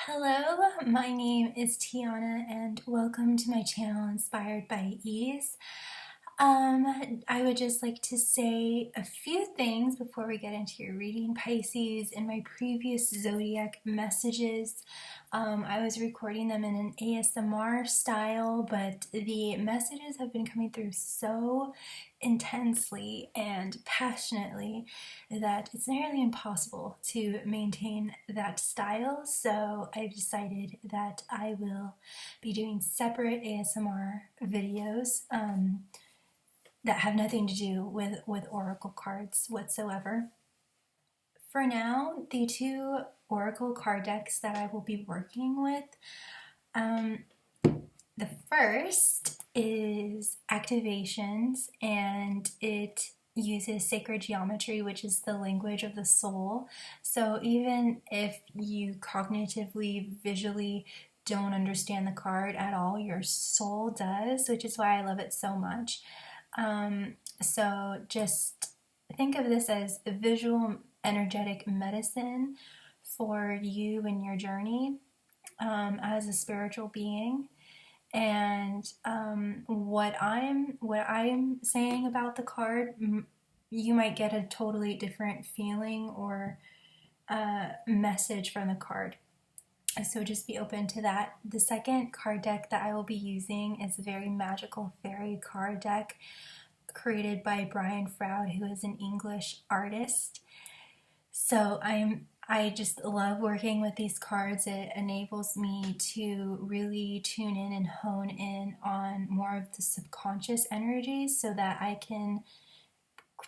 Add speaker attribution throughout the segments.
Speaker 1: Hello, my name is Tiana and welcome to my channel Inspired by Ease. I would just like to say a few things before we get into your reading, Pisces. In my previous zodiac messages, I was recording them in an ASMR style, but the messages have been coming through so intensely and passionately that it's nearly impossible to maintain that style. So I've decided that I will be doing separate ASMR videos that have nothing to do with oracle cards whatsoever. For now, the two oracle card decks that I will be working with, the first is activations, and it uses sacred geometry, which is the language of the soul. So even if you cognitively, visually don't understand the card at all, your soul does, which is why I love it so much. So just think of this as a visual energetic medicine for you and your journey as a spiritual being. And what I'm saying about the card, you might get a totally different feeling or message from the card. So just be open to that. The second card deck that I will be using is a very magical fairy card deck created by Brian Froud, who is an English artist. So I just love working with these cards. It enables me to really tune in and hone in on more of the subconscious energies so that I can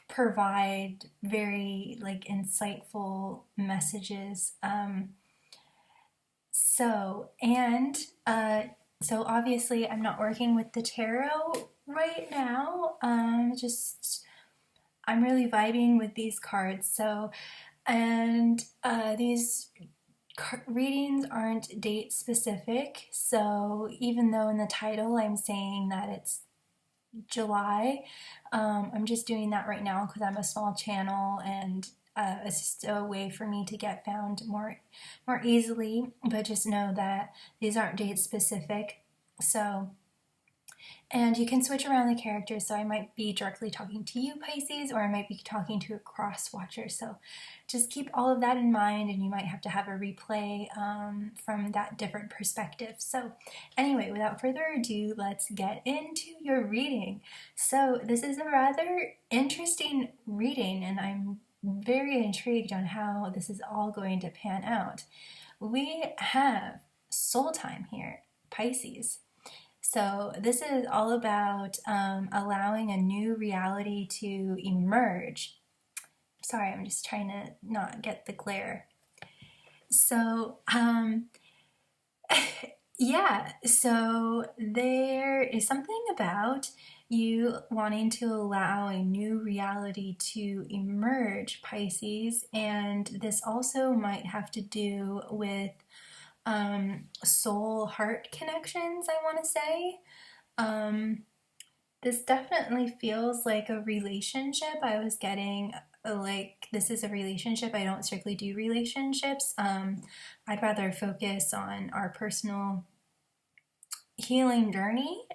Speaker 1: provide very insightful messages. So obviously I'm not working with the tarot right now. I'm really vibing with these cards. So, and these readings aren't date specific. So even though in the title I'm saying that it's July, I'm just doing that right now because I'm a small channel and it's just a way for me to get found more easily. But just know that these aren't date specific. So, and you can switch around the characters. So I might be directly talking to you, Pisces, or I might be talking to a cross watcher. So just keep all of that in mind, and you might have to have a replay from that different perspective. So anyway, without further ado, let's get into your reading. So this is a rather interesting reading, and I'm very intrigued on how this is all going to pan out. We have soul time here, Pisces. So this is all about allowing a new reality to emerge. Sorry, I'm just trying to not get the glare. So yeah, so there is something about you wanting to allow a new reality to emerge, Pisces, and this also might have to do with soul heart connections, I want to say. This definitely feels like a relationship. I was getting this is a relationship. I don't strictly do relationships. I'd rather focus on our personal healing journey.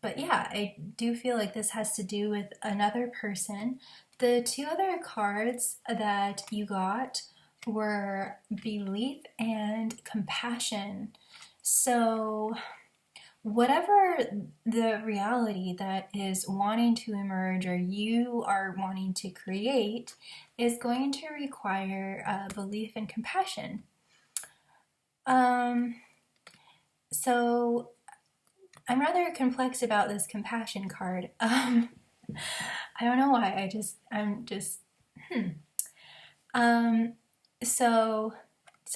Speaker 1: But yeah, I do feel like this has to do with another person. The two other cards that you got were belief and compassion. So whatever the reality that is wanting to emerge or you are wanting to create is going to require belief and compassion. So I'm rather complex about this compassion card. I don't know why. So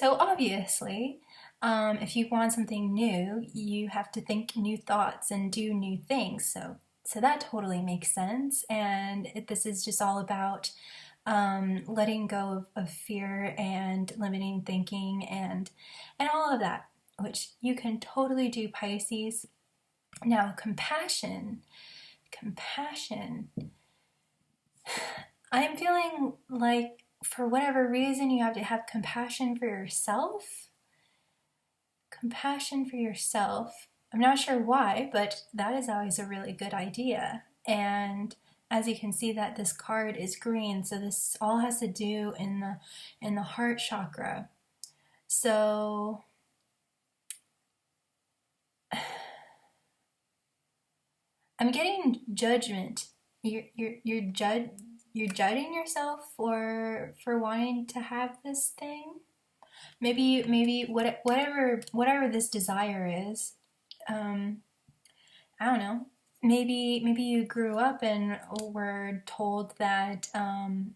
Speaker 1: obviously, if you want something new, you have to think new thoughts and do new things. So that totally makes sense. And this is just all about letting go of fear and limiting thinking and all of that, which you can totally do, Pisces. Now, compassion. I'm feeling like for whatever reason, you have to have compassion for yourself. Compassion for yourself. I'm not sure why, but that is always a really good idea. And as you can see, that this card is green, so this all has to do in the heart chakra. So I'm getting judgment. You're judging yourself for wanting to have this thing. Maybe whatever this desire is. I don't know. Maybe you grew up and were told that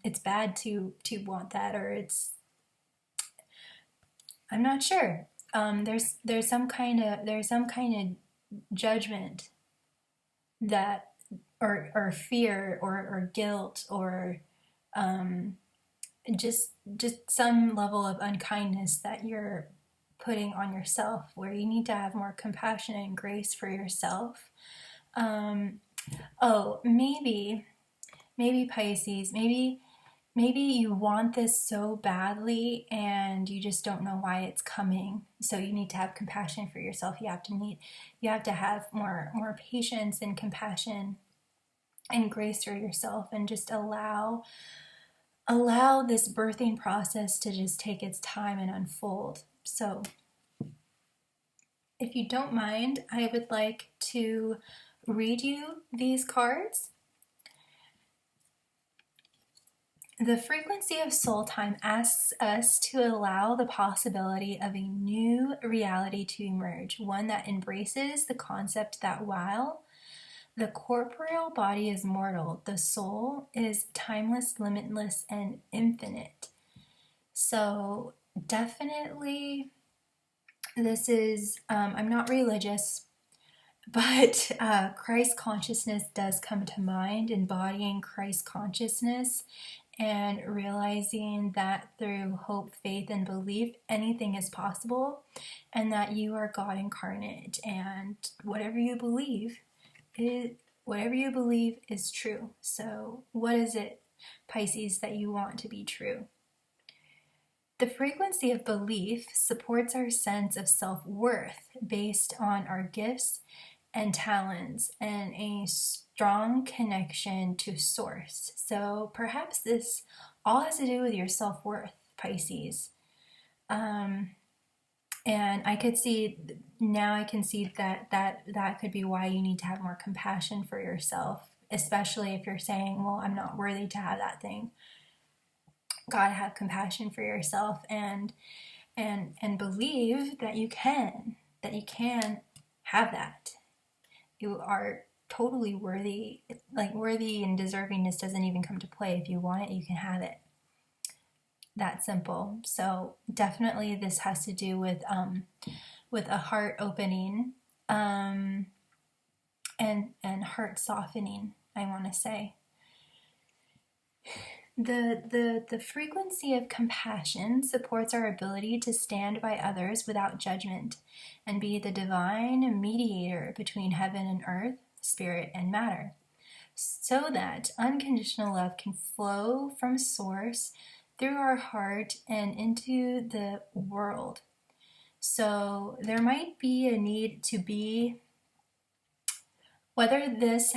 Speaker 1: it's bad to want that, or I'm not sure. There's some kind of judgment that or fear or guilt or just some level of unkindness that you're putting on yourself, where you need to have more compassion and grace for yourself. Oh, maybe Pisces, maybe you want this so badly and you just don't know why it's coming. So you need to have compassion for yourself. You have to have more patience and compassion and grace for yourself, and just allow this birthing process to just take its time and unfold. So if you don't mind, I would like to read you these cards. The frequency of soul time asks us to allow the possibility of a new reality to emerge, one that embraces the concept that while the corporeal body is mortal, the soul is timeless, limitless, and infinite. So definitely this is, I'm not religious, but Christ consciousness does come to mind, embodying Christ consciousness and realizing that through hope, faith, and belief, anything is possible, and that you are God incarnate, and whatever you believe is true. So what is it, Pisces, that you want to be true? The frequency of belief supports our sense of self-worth based on our gifts and talents and a strong connection to source. So perhaps this all has to do with your self-worth, Pisces. And I can see that could be why you need to have more compassion for yourself, especially if you're saying, well, I'm not worthy to have that thing. Gotta have compassion for yourself and believe that you can have that. You are totally worthy. Like, worthy and deservingness doesn't even come to play. If you want it, you can have it. That simple. So definitely this has to do with a heart opening and heart softening, I want to say. The frequency of compassion supports our ability to stand by others without judgment and be the divine mediator between heaven and earth, spirit and matter, so that unconditional love can flow from source through our heart and into the world. So there might be a need to be, whether this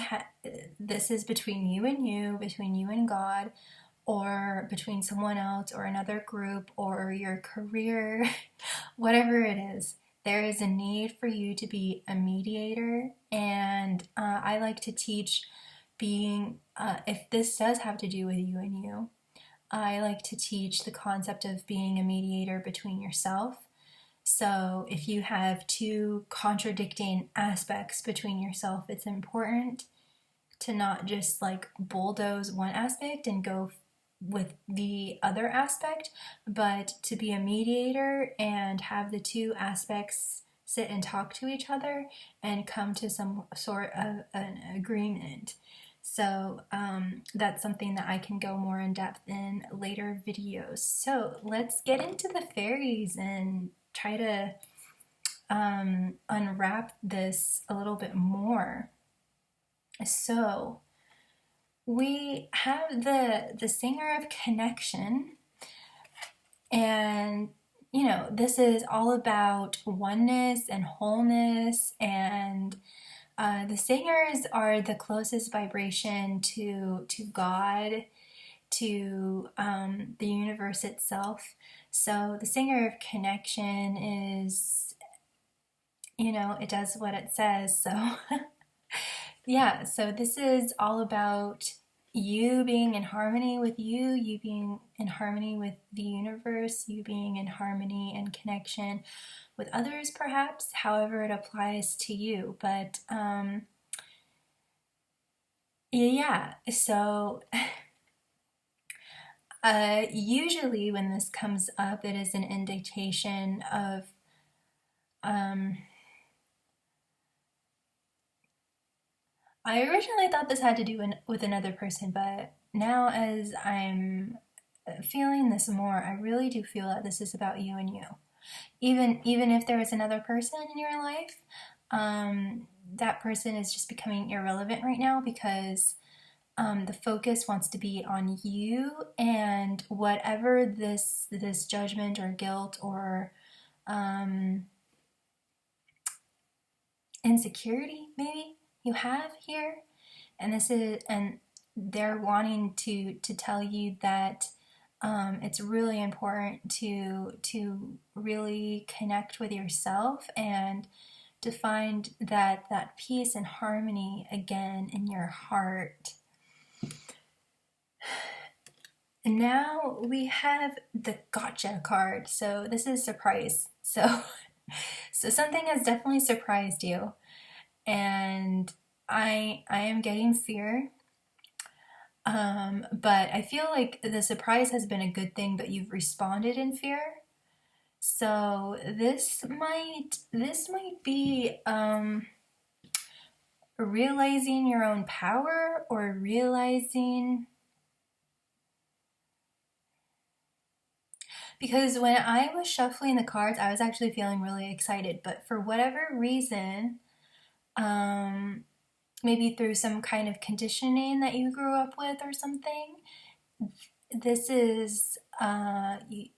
Speaker 1: is between you and God, or between someone else or another group or your career, whatever it is, there is a need for you to be a mediator. And I like to teach being, if this does have to do with you and you, I like to teach the concept of being a mediator between yourself. So if you have two contradicting aspects between yourself, it's important to not just like bulldoze one aspect and go with the other aspect, but to be a mediator and have the two aspects sit and talk to each other and come to some sort of an agreement. So that's something that I can go more in depth in later videos. So let's get into the fairies and try to unwrap this a little bit more. So we have the singer of connection, And, you know, this is all about oneness and wholeness, and the singers are the closest vibration to God, to the universe itself. So the singer of connection is, you know, it does what it says. So yeah, so this is all about you being in harmony with you, you being in harmony with the universe, you being in harmony and connection with others, perhaps, however it applies to you. But yeah, so usually when this comes up, it is an indication of I originally thought this had to do with another person, but now as I'm feeling this more, I really do feel that this is about you and you. Even if there is another person in your life, that person is just becoming irrelevant right now because the focus wants to be on you, and whatever this judgment or guilt or insecurity maybe you have here, and they're wanting to tell you that it's really important to really connect with yourself and to find that peace and harmony again in your heart. Now we have the gotcha card. So this is surprise. So something has definitely surprised you, and I am getting fear. But I feel like the surprise has been a good thing, but you've responded in fear. So this might be realizing your own power, or realizing, because when I was shuffling the cards, I was actually feeling really excited, but for whatever reason, maybe through some kind of conditioning that you grew up with or something, this is you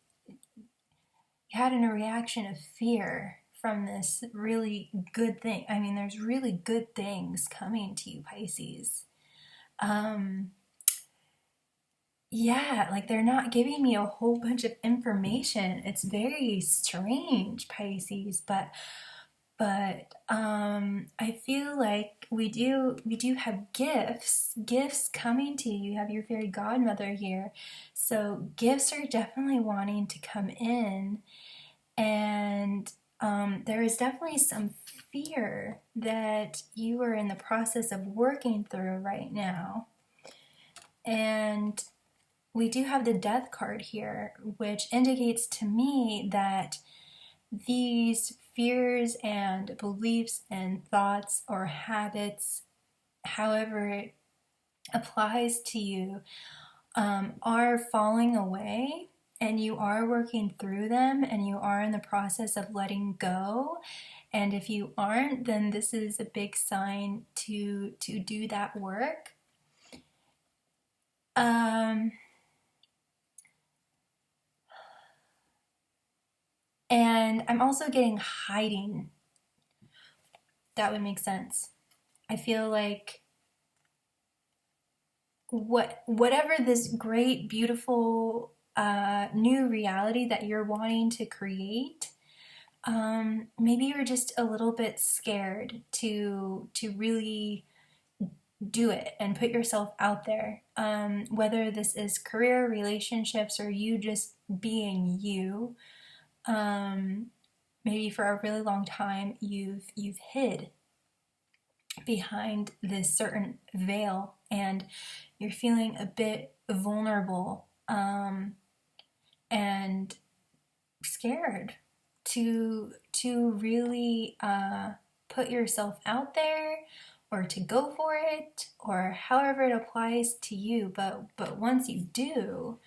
Speaker 1: had a reaction of fear from this really good thing. I mean, there's really good things coming to you, Pisces. Yeah, like they're not giving me a whole bunch of information. It's very strange, Pisces, but I feel like we do have gifts coming to you. You have your fairy godmother here. So gifts are definitely wanting to come in, and there is definitely some fear that you are in the process of working through right now. And we do have the Death card here, which indicates to me that these fears and beliefs and thoughts or habits, however it applies to you, are falling away, and you are working through them, and you are in the process of letting go. And if you aren't, then this is a big sign to do that work. And I'm also getting hiding. That would make sense. I feel like whatever this great, beautiful new reality that you're wanting to create, maybe you're just a little bit scared to really do it and put yourself out there. Whether this is career, relationships, or you just being you. Maybe for a really long time you've hid behind this certain veil, and you're feeling a bit vulnerable and scared to really put yourself out there, or to go for it, or however it applies to you. But once you do,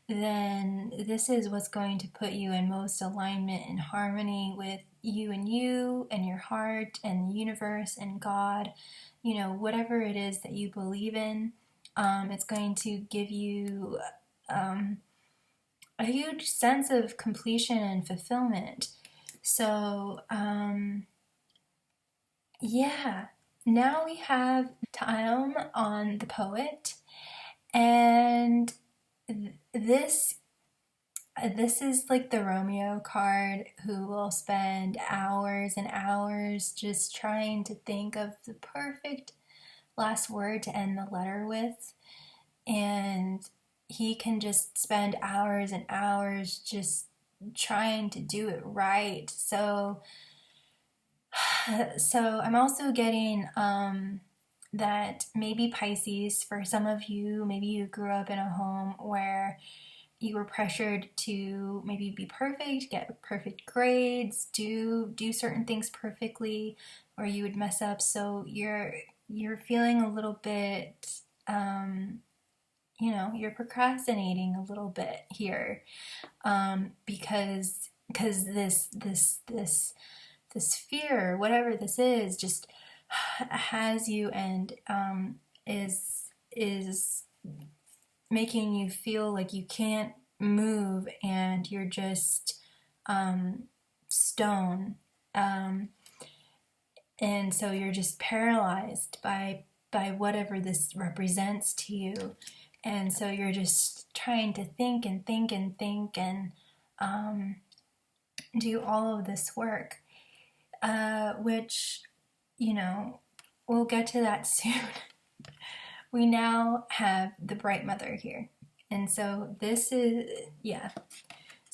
Speaker 1: then this is what's going to put you in most alignment and harmony with you and your heart and the universe and God. You know, whatever it is that you believe in, it's going to give you a huge sense of completion and fulfillment. So, yeah, now we have time on the poet, and this this is like the Romeo card who will spend hours and hours just trying to think of the perfect last word to end the letter with. And he can just spend hours and hours just trying to do it right. So I'm also getting that maybe Pisces, for some of you, maybe you grew up in a home where you were pressured to maybe be perfect, get perfect grades, do certain things perfectly, or you would mess up. So you're feeling a little bit, you're procrastinating a little bit here, because this fear, whatever this is, just has you, and is making you feel like you can't move and you're just stone. And so you're just paralyzed by whatever this represents to you. And so you're just trying to think and think and think and do all of this work, which, we'll get to that soon. We now have the Bright Mother here. And so this is,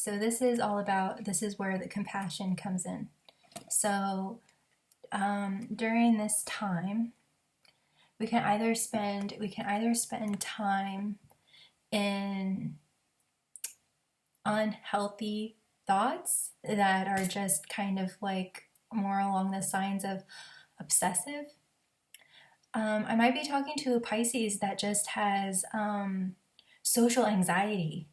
Speaker 1: this is all about, this is where the compassion comes in. So during this time, we can either spend time in unhealthy thoughts that are just kind of like more along the lines of obsessive. I might be talking to a Pisces that just has social anxiety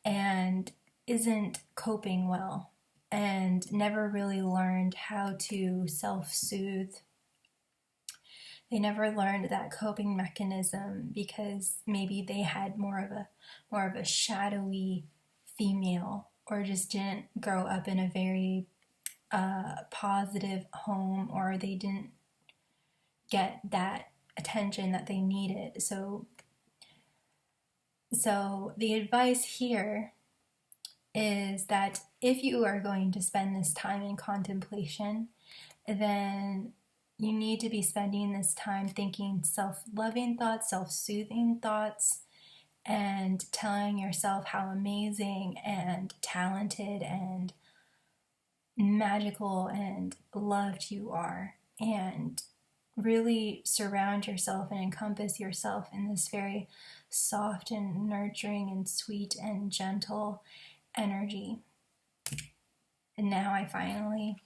Speaker 1: and isn't coping well and never really learned how to self-soothe. They never learned that coping mechanism because maybe they had more of a shadowy female, or just didn't grow up in a very positive home, or they didn't get that attention that they needed. So the advice here is that if you are going to spend this time in contemplation, then you need to be spending this time thinking self-loving thoughts, self-soothing thoughts, and telling yourself how amazing and talented and magical and loved you are, and really surround yourself and encompass yourself in this very soft and nurturing and sweet and gentle energy. And now it finally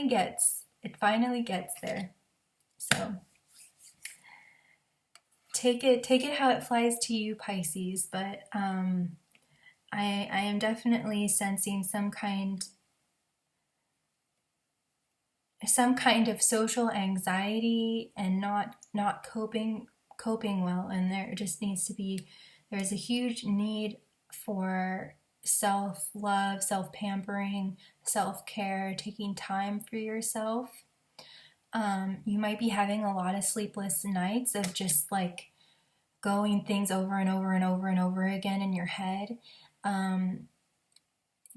Speaker 1: gets there. So take it how it flies to you, Pisces, but I am definitely sensing some kind of social anxiety and not coping well, and there's a huge need for self-love, self-pampering, self-care, taking time for yourself. You might be having a lot of sleepless nights of just like going things over and over and over and over again in your head,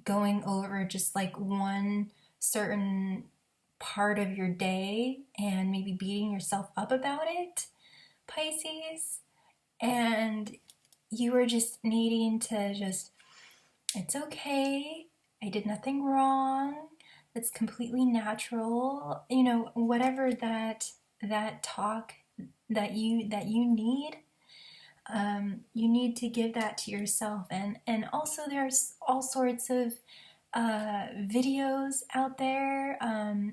Speaker 1: going over just like one certain part of your day and maybe beating yourself up about it, Pisces. And you are just needing to it's okay, I did nothing wrong, it's completely natural, whatever that talk that you need, you need to give that to yourself. And also there's all sorts of videos out there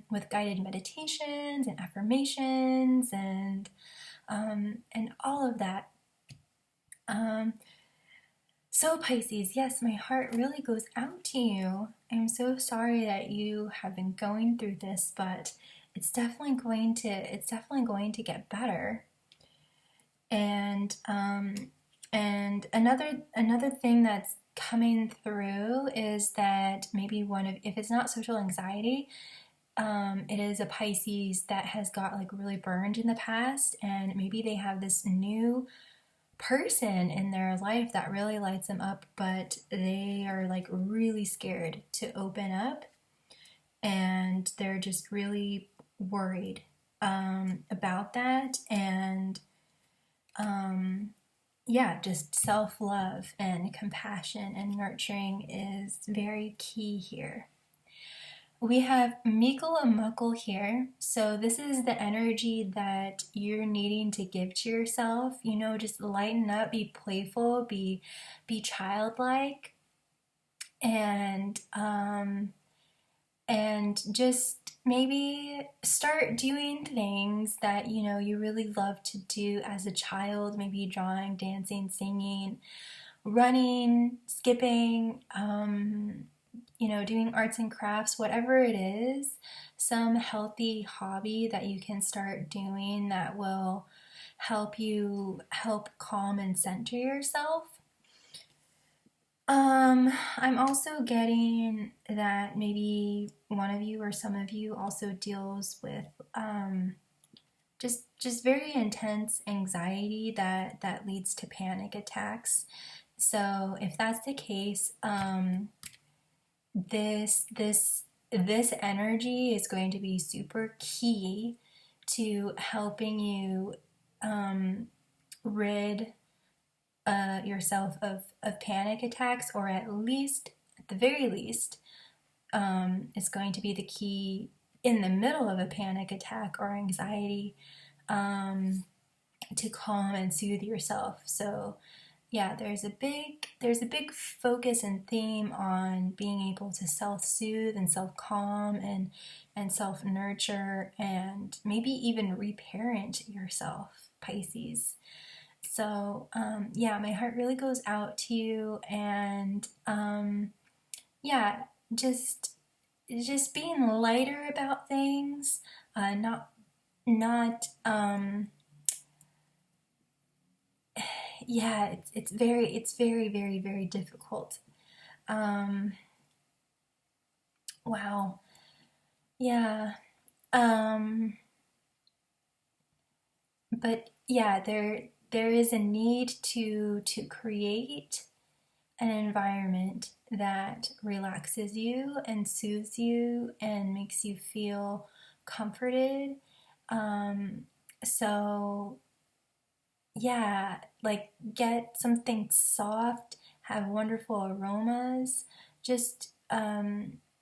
Speaker 1: with guided meditations and affirmations and all of that. So Pisces, yes, my heart really goes out to you. I'm so sorry that you have been going through this, but it's definitely going to get better. And And another thing that's coming through is that maybe if it's not social anxiety, it is a Pisces that has got like really burned in the past, and maybe they have this new person in their life that really lights them up, but they are like really scared to open up, and they're just really worried about that. And yeah, just self love and compassion and nurturing is very key here. We have Mikkel and Mukkel here. So this is the energy that you're needing to give to yourself. You know, just lighten up, be playful, be childlike, and just maybe start doing things that you know you really love to do as a child. Maybe drawing, dancing, singing, running, skipping, you know, doing arts and crafts, whatever it is, some healthy hobby that you can start doing that will help calm and center yourself. I'm also getting that maybe one of you or some of you also deals with just very intense anxiety that leads to panic attacks. So if that's the case, this energy is going to be super key to helping you rid yourself of panic attacks, or at the very least, it's going to be the key in the middle of a panic attack or anxiety to calm and soothe yourself. So yeah, there's a big focus and theme on being able to self-soothe and self-calm and self-nurture, and maybe even reparent yourself, Pisces. So yeah, my heart really goes out to you, and yeah, just being lighter about things, not yeah, it's very, very, very difficult. Um, wow. Yeah. Um, but yeah, there is a need to create an environment that relaxes you and soothes you and makes you feel comforted. Um, so yeah, like get something soft, have wonderful aromas. Just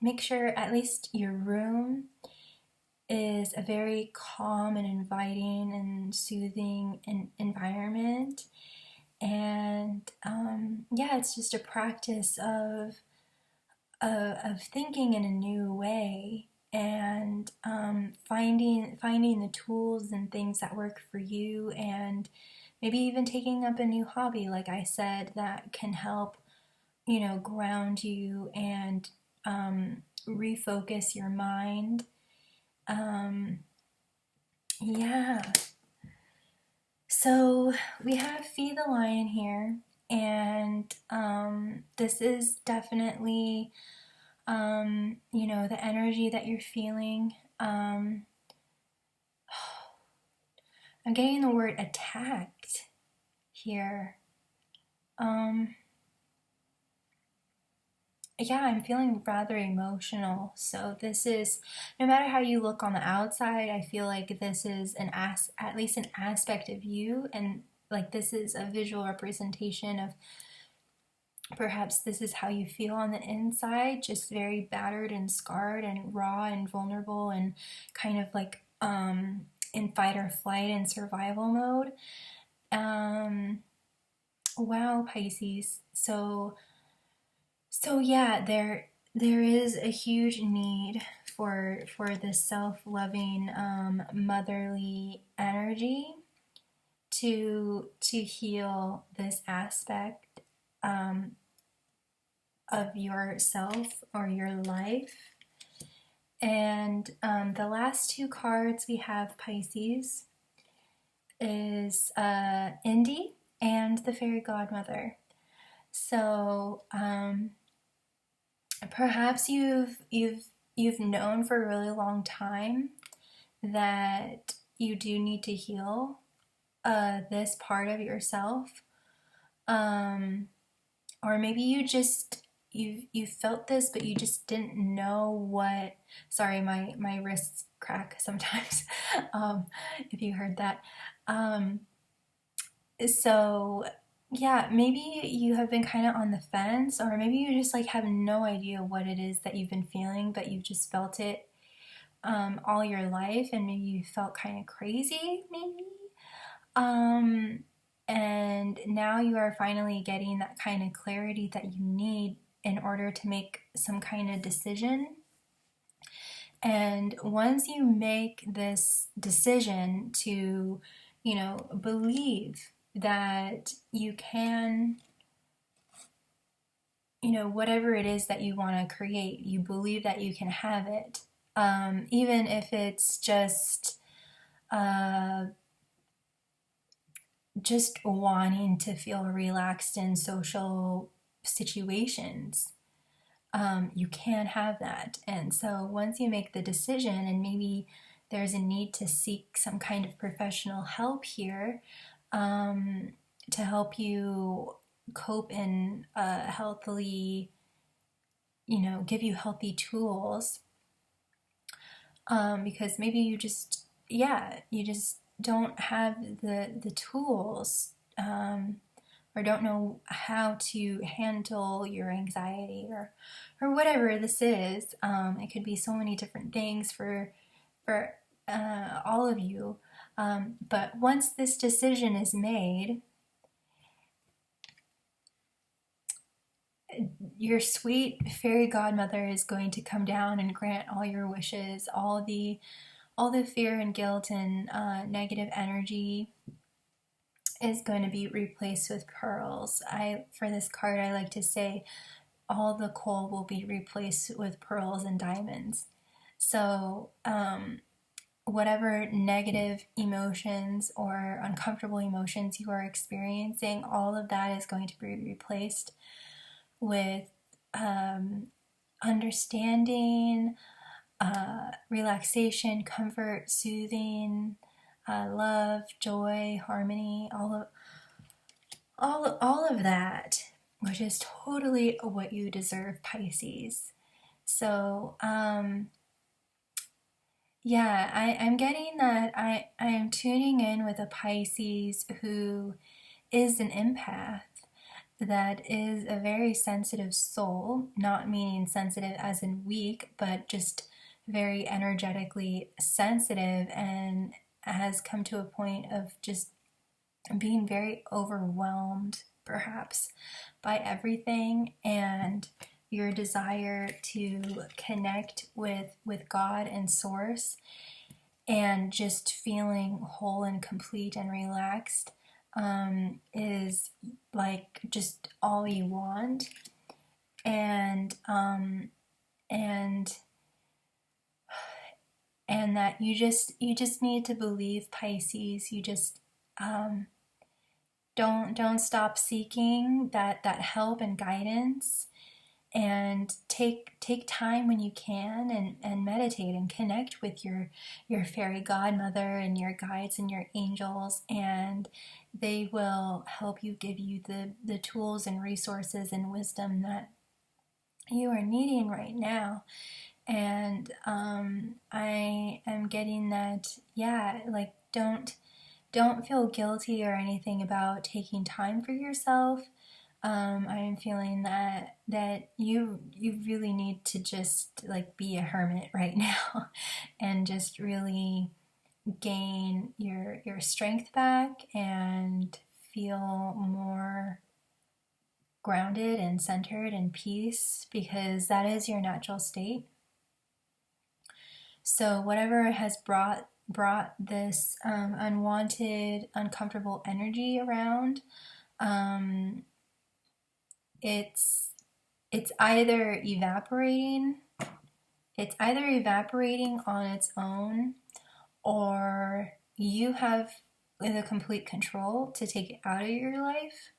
Speaker 1: make sure at least your room is a very calm and inviting and soothing environment. And yeah, it's just a practice of thinking in a new way, and finding the tools and things that work for you, and maybe even taking up a new hobby, like I said, that can help, you know, ground you and refocus your mind. Um, yeah. So we have Feed the Lion here, and this is definitely, you know, the energy that you're feeling. I'm getting the word attacked here. Um, yeah, I'm feeling rather emotional. So this is, no matter how you look on the outside, I feel like this is at least an aspect of you, and like this is a visual representation of perhaps this is how you feel on the inside, just very battered and scarred and raw and vulnerable and kind of like in fight or flight and survival mode. Wow, Pisces. So yeah, there is a huge need for this self-loving, motherly energy to heal this aspect of yourself or your life. And the last two cards we have, Pisces, is Indy and the fairy godmother. So perhaps you've known for a really long time that you do need to heal this part of yourself, or maybe you felt this, but you just didn't know what. Sorry, my wrists crack sometimes. If you heard that. So yeah, maybe you have been kind of on the fence, or maybe you just like have no idea what it is that you've been feeling, but you've just felt it all your life, and maybe you felt kind of crazy, maybe. Um, and now you are finally getting that kind of clarity that you need in order to make some kind of decision. And once you make this decision to, believe that you can, whatever it is that you want to create, you believe that you can have it. Even if it's uh, just wanting to feel relaxed in social situations, you can have that. And so once you make the decision, and maybe there's a need to seek some kind of professional help here, to help you cope and healthily, give you healthy tools, because maybe you just don't have the tools, or don't know how to handle your anxiety, or whatever this is. It could be so many different things for all of you. But once this decision is made, your sweet fairy godmother is going to come down and grant all your wishes. All the fear and guilt and negative energy is going to be replaced with pearls. For this card, I like to say all the coal will be replaced with pearls and diamonds. So whatever negative emotions or uncomfortable emotions you are experiencing, all of that is going to be replaced with understanding, relaxation, comfort, soothing, love, joy, harmony, all of that, which is totally what you deserve, Pisces. So yeah, I'm getting that I am tuning in with a Pisces who is an empath, that is a very sensitive soul, not meaning sensitive as in weak, but just very energetically sensitive, and has come to a point of just being very overwhelmed, perhaps, by everything, and your desire to connect with God and Source, and just feeling whole and complete and relaxed, is like just all you want. And and that you just need to believe, Pisces. You just don't stop seeking that help and guidance, and take time when you can, and meditate and connect with your fairy godmother and your guides and your angels, and they will help you, give you the tools and resources and wisdom that you are needing right now. And I am getting that, yeah, like don't feel guilty or anything about taking time for yourself. I am feeling that you really need to just like be a hermit right now, and just really gain your strength back, and feel more grounded and centered and peace, because that is your natural state. So whatever has brought this unwanted, uncomfortable energy around, it's either evaporating, on its own, or you have the complete control to take it out of your life.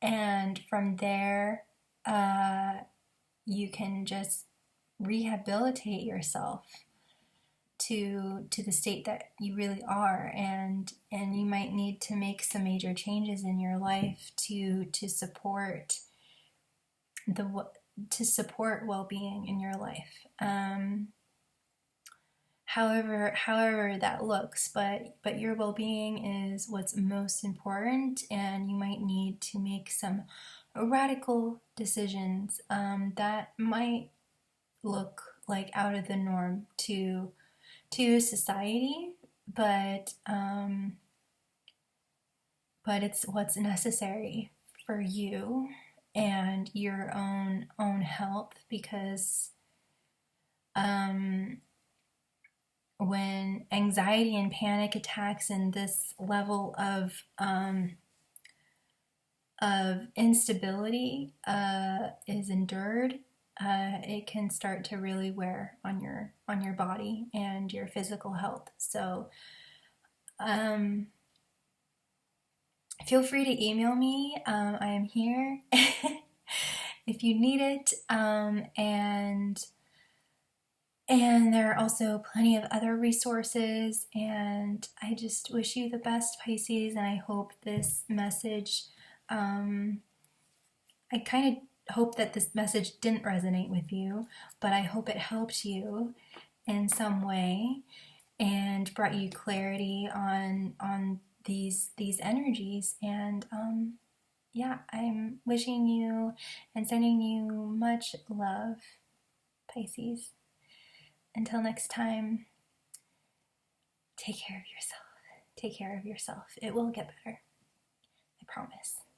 Speaker 1: And from there, you can just rehabilitate yourself to the state that you really are, and you might need to make some major changes in your life to support well-being in your life. However that looks, but your well-being is what's most important, and you might need to make some radical decisions that might look like out of the norm to society, but it's what's necessary for you and your own health, because when anxiety and panic attacks and this level of instability is endured, it can start to really wear on your body and your physical health. So feel free to email me. I am here if you need it, and there are also plenty of other resources, and I just wish you the best, Pisces, and I hope this message, I kind of hope that this message didn't resonate with you, but I hope it helped you in some way and brought you clarity on these energies. And yeah, I'm wishing you and sending you much love, Pisces. Until next time, take care of yourself. Take care of yourself. It will get better. I promise.